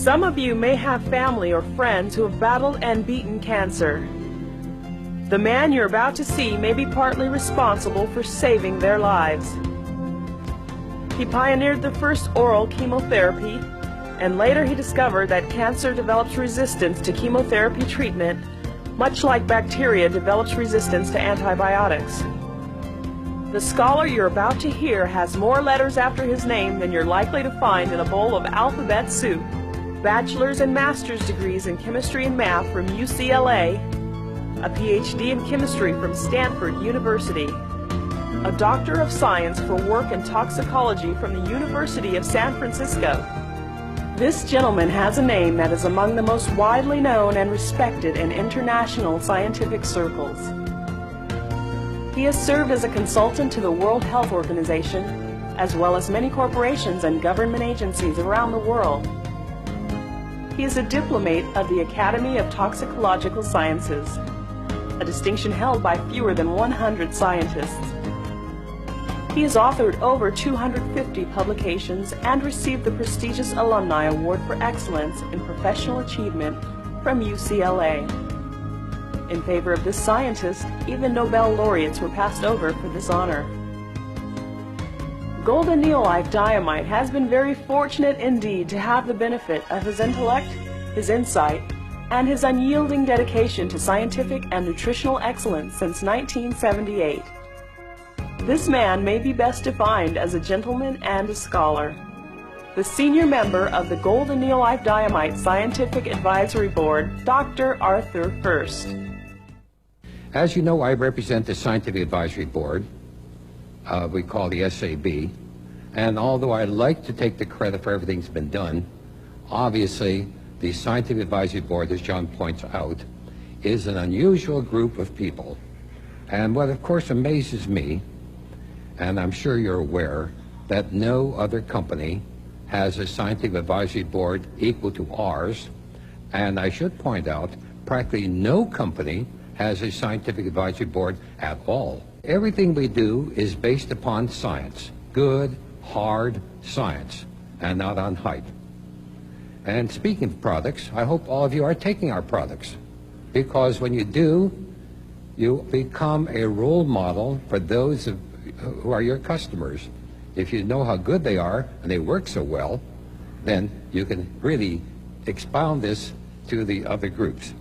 Some of you may have family or friends who have battled and beaten cancer. The man you're about to see may be partly responsible for saving their lives. He pioneered the first oral chemotherapy, and later he discovered that cancer develops resistance to chemotherapy treatment, much like bacteria develops resistance to antibiotics. The scholar you're about to hear has more letters after his name than you're likely to find in a bowl of alphabet soup. Bachelor's and master's degrees in chemistry and math from UCLA, a PhD in chemistry from Stanford University, a Doctor of Science for work in toxicology from the University of San Francisco. This gentleman has a name that is among the most widely known and respected in international scientific circles. He has served as a consultant to the World Health Organization, as well as many corporations and government agencies around the world. He is a diplomate of the Academy of Toxicological Sciences, a distinction held by fewer than 100 scientists. He has authored over 250 publications and received the prestigious Alumni Award for Excellence in Professional Achievement from UCLA. In favor of this scientist, even Nobel laureates were passed over for this honor. Golden Neolite Diamite has been very fortunate indeed to have the benefit of his intellect, his insight, and his unyielding dedication to scientific and nutritional excellence since 1978. This man may be best defined as a gentleman and a scholar. The senior member of the Golden Neolite Diamite Scientific Advisory Board, Dr. Arthur Hurst. As you know, I represent the Scientific Advisory Board, we call the SAB, and although I like to take the credit for everything that's been done, obviously the Scientific Advisory Board, as John points out, is an unusual group of people. And what of course amazes me, and I'm sure you're aware, that no other company has a Scientific Advisory Board equal to ours, and I should point out, practically no company has a Scientific Advisory Board at all. Everything we do is based upon science, good, hard science, and not on hype. And speaking of products, I hope all of you are taking our products, because when you do, you become a role model for those who are your customers. If you know how good they are and they work so well, then you can really expound this to the other groups.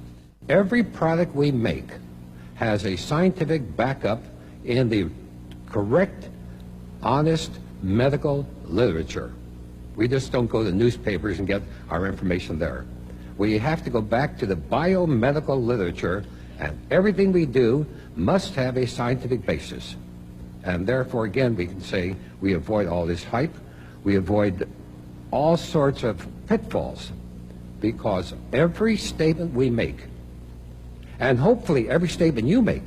Every product we make has a scientific backup in the correct, honest medical literature. We just don't go to newspapers and get our information there. We have to go back to the biomedical literature, and everything we do must have a scientific basis. And therefore, again, we can say we avoid all this hype, we avoid all sorts of pitfalls, because every statement we make, and hopefully every statement you make,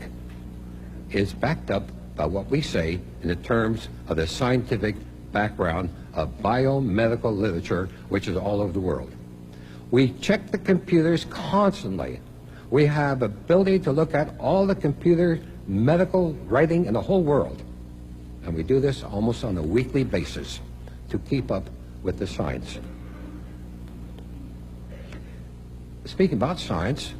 is backed up by what we say in the terms of the scientific background of biomedical literature, which is all over the world. We check the computers constantly. We have ability to look at all the computer medical writing in the whole world. And we do this almost on a weekly basis to keep up with the science. Speaking about science,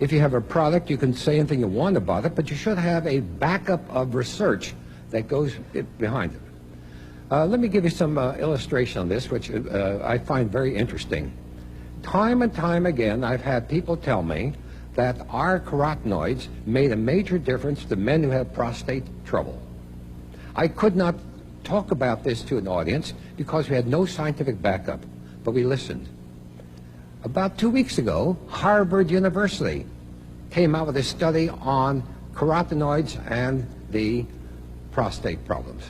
if you have a product, you can say anything you want about it, but you should have a backup of research that goes behind it. Let me give you some illustration on this, which I find very interesting. Time and time again, I've had people tell me that our carotenoids made a major difference to men who have prostate trouble. I could not talk about this to an audience because we had no scientific backup, but we listened. About 2 weeks ago, Harvard University came out with a study on carotenoids and the prostate problems.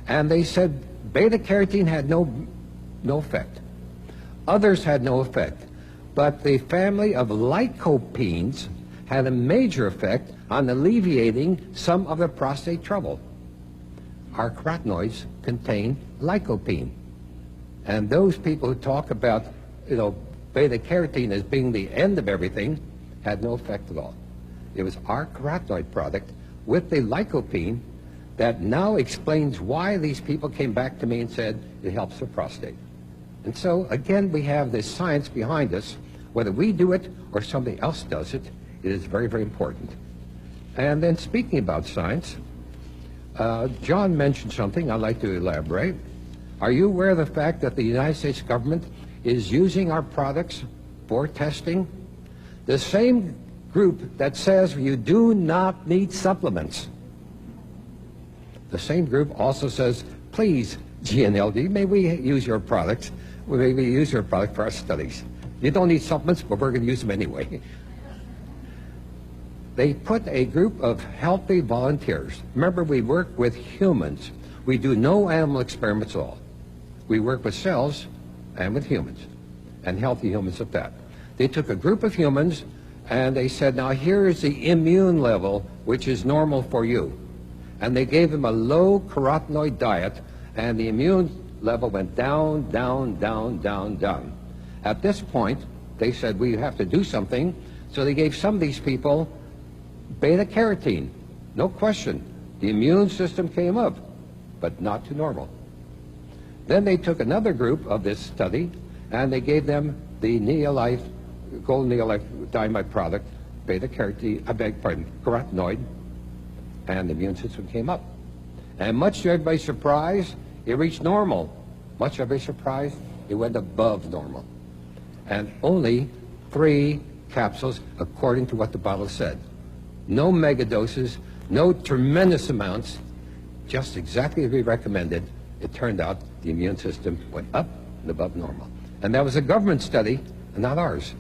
And they said beta-carotene had no effect. Others had no effect. But the family of lycopenes had a major effect on alleviating some of the prostate trouble. Our carotenoids contain lycopene. And those people who talk about, beta-carotene as being the end of everything had no effect at all. It was our carotenoid product with the lycopene that now explains why these people came back to me and said it helps the prostate. And so, again, we have this science behind us. Whether we do it or somebody else does it, it is very, very important. And then speaking about science, John mentioned something I'd like to elaborate. Are you aware of the fact that the United States government is using our products for testing? The same group that says you do not need supplements. The same group also says, please, GNLD, may we use your products? May we use your product for our studies? You don't need supplements, but we're going to use them anyway. They put a group of healthy volunteers. Remember, we work with humans. We do no animal experiments at all. We work with cells and with humans, and healthy humans at that. They took a group of humans, and they said, now here is the immune level, which is normal for you. And they gave them a low carotenoid diet, and the immune level went down, down, down, down, down. At this point, they said, we have to do something. So they gave some of these people beta-carotene. No question. The immune system came up, but not to normal. Then they took another group of this study, and they gave them the Neolife, Gold Neolife Dynamite product, beta-carotene, carotenoid, and the immune system came up. And much to everybody's surprise, it reached normal. Much to everybody's surprise, it went above normal. And only 3 capsules, according to what the bottle said. No mega doses, no tremendous amounts, just exactly as we recommended. It turned out the immune system went up and above normal. And that was a government study, and not ours.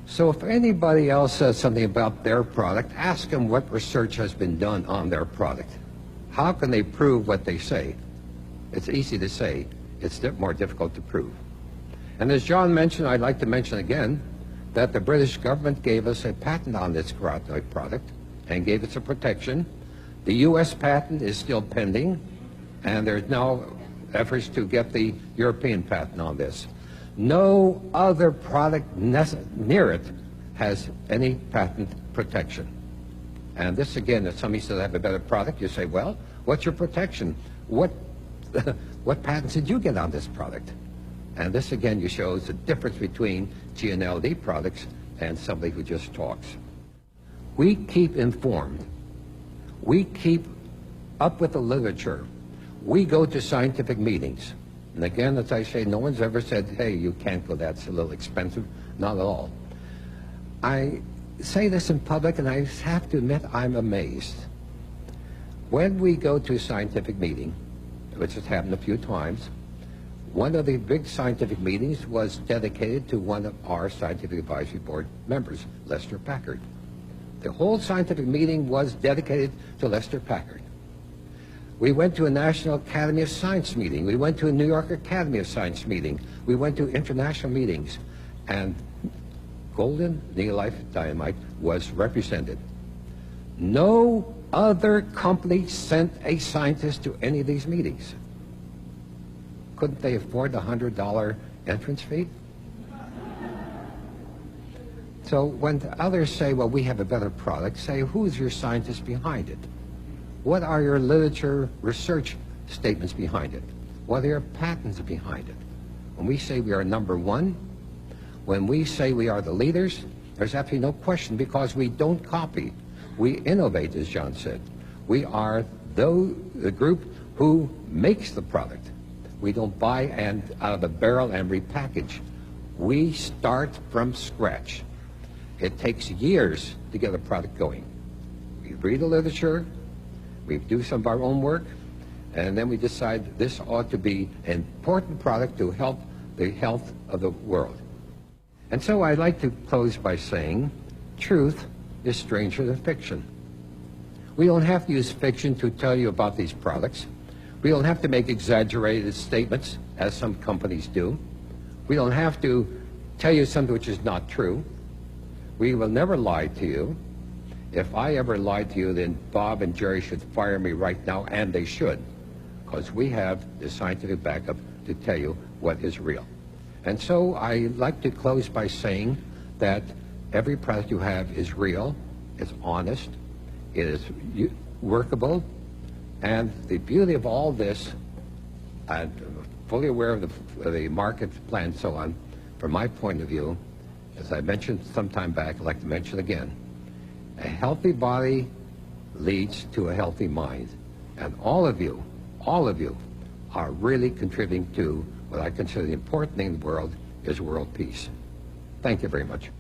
So if anybody else says something about their product, ask them what research has been done on their product. How can they prove what they say? It's easy to say. It's more difficult to prove. And as John mentioned, I'd like to mention again that the British government gave us a patent on this carotenoid product and gave us a protection. The U.S. patent is still pending, and there's now efforts to get the European patent on this. No other product near it has any patent protection. And this, again, if somebody says I have a better product, you say, well, what's your protection? What patents did you get on this product? And this, again, shows the difference between GNLD products and somebody who just talks. We keep informed. We keep up with the literature. We go to scientific meetings. And again, as I say, no one's ever said, hey, you can't go, that's a little expensive. Not at all. I say this in public, and I have to admit I'm amazed. When we go to a scientific meeting, which has happened a few times, one of the big scientific meetings was dedicated to one of our scientific advisory board members, Lester Packard. The whole scientific meeting was dedicated to Lester Packard. We went to a National Academy of Science meeting. We went to a New York Academy of Science meeting. We went to international meetings, and Golden Neolife Dynamite was represented. No other company sent a scientist to any of these meetings. Couldn't they afford the $100 entrance fee? So when others say, well, we have a better product, say, who's your scientist behind it? What are your literature research statements behind it? What are your patents behind it? When we say we are number one, when we say we are the leaders, there's absolutely no question, because we don't copy. We innovate, as John said. We are the group who makes the product. We don't buy out of a barrel and repackage. We start from scratch. It takes years to get a product going. We read the literature, we do some of our own work, and then we decide this ought to be an important product to help the health of the world. And so I'd like to close by saying, truth is stranger than fiction. We don't have to use fiction to tell you about these products. We don't have to make exaggerated statements, as some companies do. We don't have to tell you something which is not true. We will never lie to you. If I ever lied to you, then Bob and Jerry should fire me right now, and they should, because we have the scientific backup to tell you what is real. And so I like to close by saying that every product you have is real, it's honest, It is workable, and the beauty of all this, I'm fully aware of the market plan and so on. From my point of view, as I mentioned some time back, I'd like to mention again, a healthy body leads to a healthy mind. And all of you are really contributing to what I consider the important thing in the world is world peace. Thank you very much.